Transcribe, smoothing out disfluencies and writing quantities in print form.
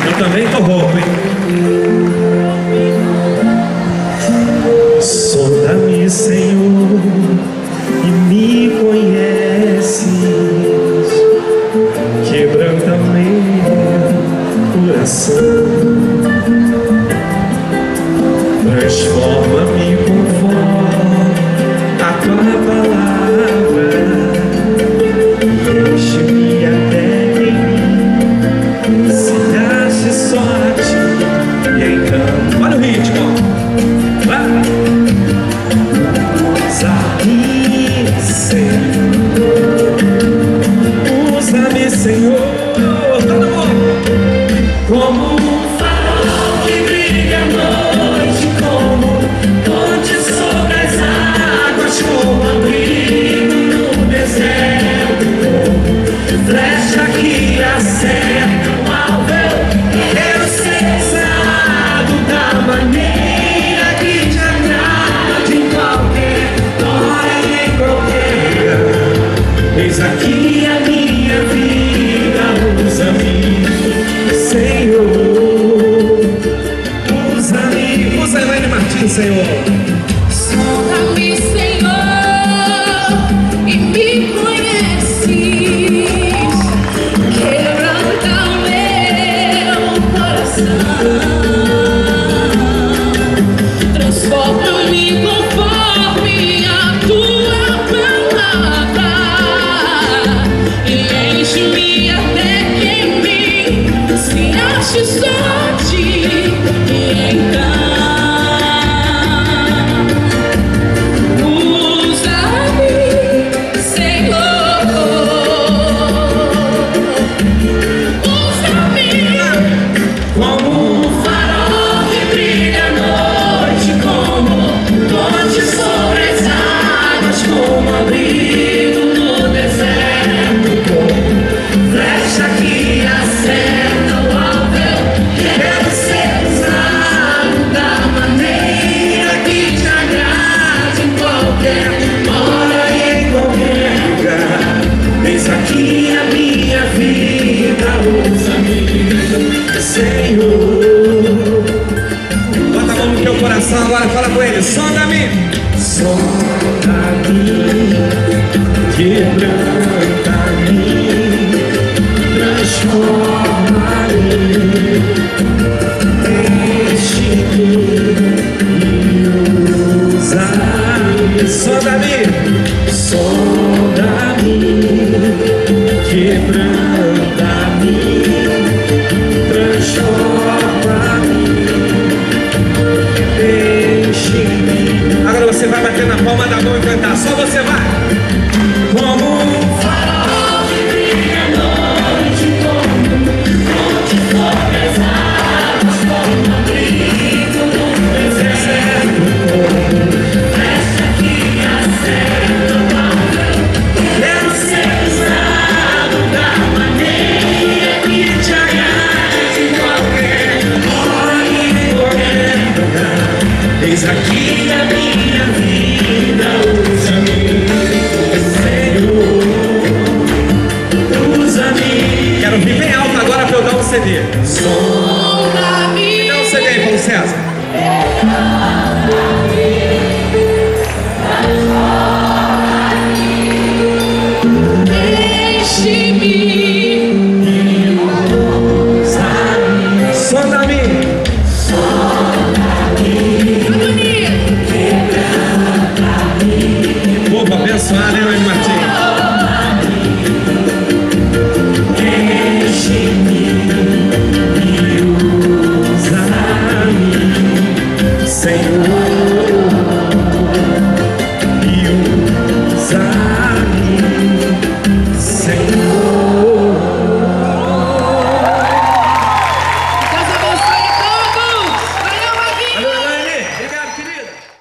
Eu também tô rouco, hein? Sonda-me, Senhor, e me conheces. Quebranta meu coração. Transforma-me conforme a tua palavra. Enche-me até em mim, se ache só a ti. E então, olha o ritmo, vai. Usa-me, Senhor, usa-me, Senhor, todo mundo, como um farol que brilha à noite, como ponte sobre as águas, como abrigo no deserto, flecha que acerta o alvo. Eu quero ser usado da maneira que te agrade, em qualquer hora e em qualquer lugar. Eis aqui a minha vida, usa-me, Senhor, usa-me. Usa Elaine Martins, Senhor. Sonda-me, Senhor, e me conheces. Quebranta o meu coração. Transforma-me conforme a tua palavra e enche-me até que em mim se ache só a ti. E então agora fala com ele, sonda-me, sonda-me, quebranta-me, transforma-me, enche-me e usa-me, sonda-me, sonda-me, quebranta-me, transforma-me. Agora você vai bater na palma da mão e cantar, só você vai. Como um farol que brilha à noite, como ponte sobre as águas, como abrigo no deserto, como flecha que acerta o alvo. Quero ser usado da maneira que te agrade, em qualquer hora e em qualquer lugar. Eis aqui a minha vida, usa-me, Senhor, usa-me. Quero ouvir bem alto agora pra eu dar um CD. Sonda